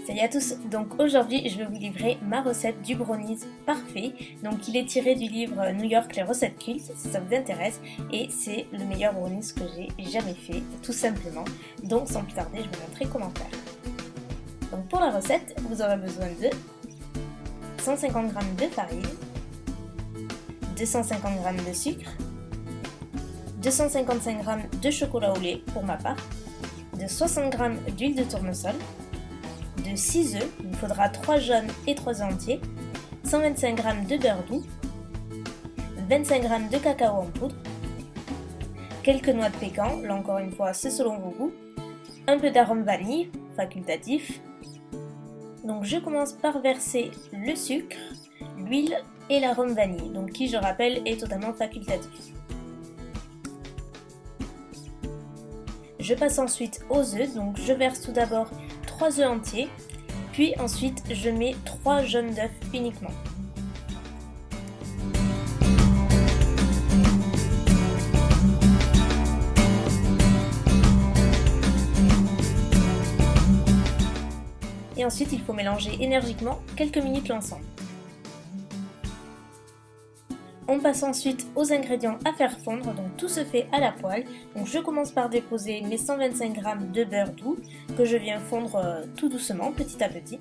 Salut à tous, donc aujourd'hui je vais vous livrer ma recette du brownies parfait. Donc il est tiré du livre New York les recettes cultes si ça vous intéresse et c'est le meilleur brownies que j'ai jamais fait tout simplement. Donc sans plus tarder je vais vous montrer comment faire. Donc pour la recette vous aurez besoin de 150 g de farine, 250 g de sucre, 255 g de chocolat au lait pour ma part, de 60 g d'huile de tournesol, de 6 œufs, il me faudra 3 jaunes et 3 œufs entiers, 125 g de beurre doux, 25 g de cacao en poudre, quelques noix de pécan, là encore une fois c'est selon vos goûts, un peu d'arôme vanille, facultatif. Donc je commence par verser le sucre, l'huile et l'arôme vanille, donc qui je rappelle est totalement facultatif. Je passe ensuite aux œufs, donc je verse tout d'abord 3 œufs entiers, puis ensuite je mets 3 jaunes d'œufs uniquement. Et ensuite il faut mélanger énergiquement quelques minutes l'ensemble. On passe ensuite aux ingrédients à faire fondre, donc tout se fait à la poêle. Donc je commence par déposer mes 125 g de beurre doux que je viens fondre tout doucement, petit à petit.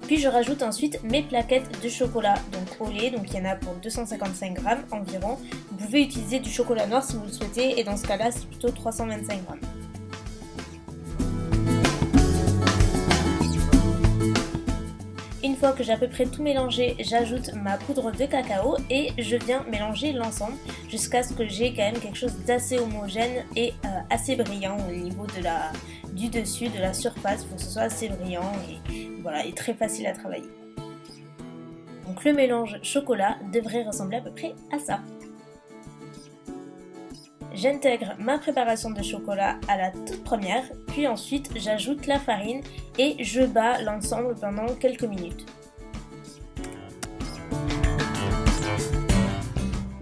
Puis je rajoute ensuite mes plaquettes de chocolat donc au lait, donc il y en a pour 255 g environ. Vous pouvez utiliser du chocolat noir si vous le souhaitez et dans ce cas-là c'est plutôt 325 g. Une fois que j'ai à peu près tout mélangé, j'ajoute ma poudre de cacao et je viens mélanger l'ensemble jusqu'à ce que j'ai quand même quelque chose d'assez homogène et assez brillant au niveau du dessus, de la surface. Il faut que ce soit assez brillant et voilà, et très facile à travailler. Donc le mélange chocolat devrait ressembler à peu près à ça. J'intègre ma préparation de chocolat à la toute première, puis ensuite j'ajoute la farine et je bats l'ensemble pendant quelques minutes.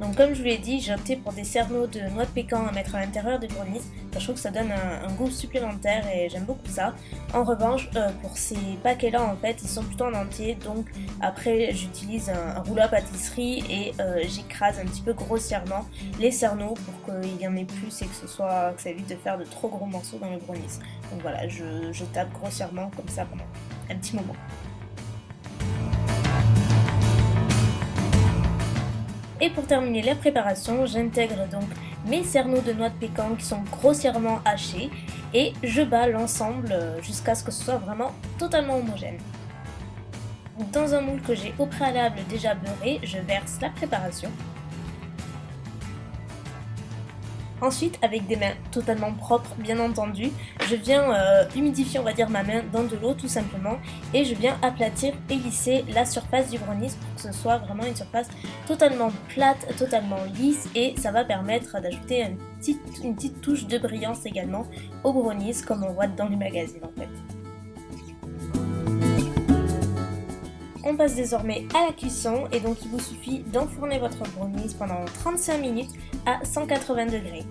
Donc comme je vous l'ai dit, j'ai opté pour des cerneaux de noix de pécan à mettre à l'intérieur des brownies. Je trouve que ça donne un goût supplémentaire et j'aime beaucoup ça. En revanche, pour ces paquets-là, en fait, ils sont plutôt en entier. Donc après, j'utilise un rouleau à pâtisserie et j'écrase un petit peu grossièrement les cerneaux pour qu'il y en ait plus et que ça évite de faire de trop gros morceaux dans le brownies. Donc voilà, je tape grossièrement comme ça pendant un petit moment. Et pour terminer la préparation, j'intègre donc mes cerneaux de noix de pécan qui sont grossièrement hachés et je bats l'ensemble jusqu'à ce que ce soit vraiment totalement homogène. Dans un moule que j'ai au préalable déjà beurré, je verse la préparation. Ensuite, avec des mains totalement propres, bien entendu, je viens humidifier, on va dire, ma main dans de l'eau tout simplement et je viens aplatir et lisser la surface du brownies pour que ce soit vraiment une surface totalement plate, totalement lisse et ça va permettre d'ajouter une petite touche de brillance également au brownies comme on voit dans les magazines en fait. On passe désormais à la cuisson et donc il vous suffit d'enfourner votre brownies pendant 35 minutes à 180 degrés.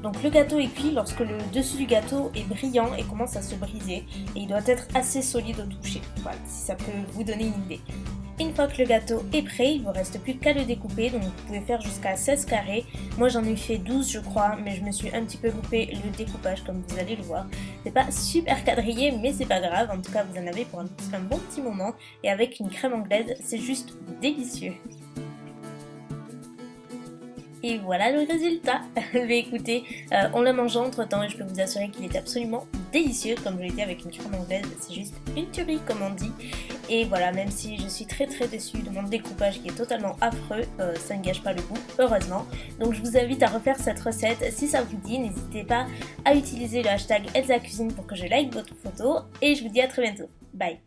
Donc le gâteau est cuit lorsque le dessus du gâteau est brillant et commence à se briser et il doit être assez solide au toucher, voilà, si ça peut vous donner une idée. Une fois que le gâteau est prêt, il ne vous reste plus qu'à le découper, donc vous pouvez faire jusqu'à 16 carrés. Moi j'en ai fait 12 je crois, mais je me suis un petit peu loupé le découpage comme vous allez le voir. C'est pas super quadrillé mais c'est pas grave, en tout cas vous en avez pour un bon petit moment et avec une crème anglaise c'est juste délicieux. Et voilà le résultat. Mais écoutez, on l'a mangé entre temps et je peux vous assurer qu'il est absolument délicieux. Comme je l'ai dit avec une crème anglaise, c'est juste une tuerie comme on dit. Et voilà, même si je suis très déçue de mon découpage qui est totalement affreux, ça ne gâche pas le goût, heureusement. Donc je vous invite à refaire cette recette. Si ça vous dit, n'hésitez pas à utiliser le hashtag ElsaCuisine pour que je like votre photo. Et je vous dis à très bientôt. Bye.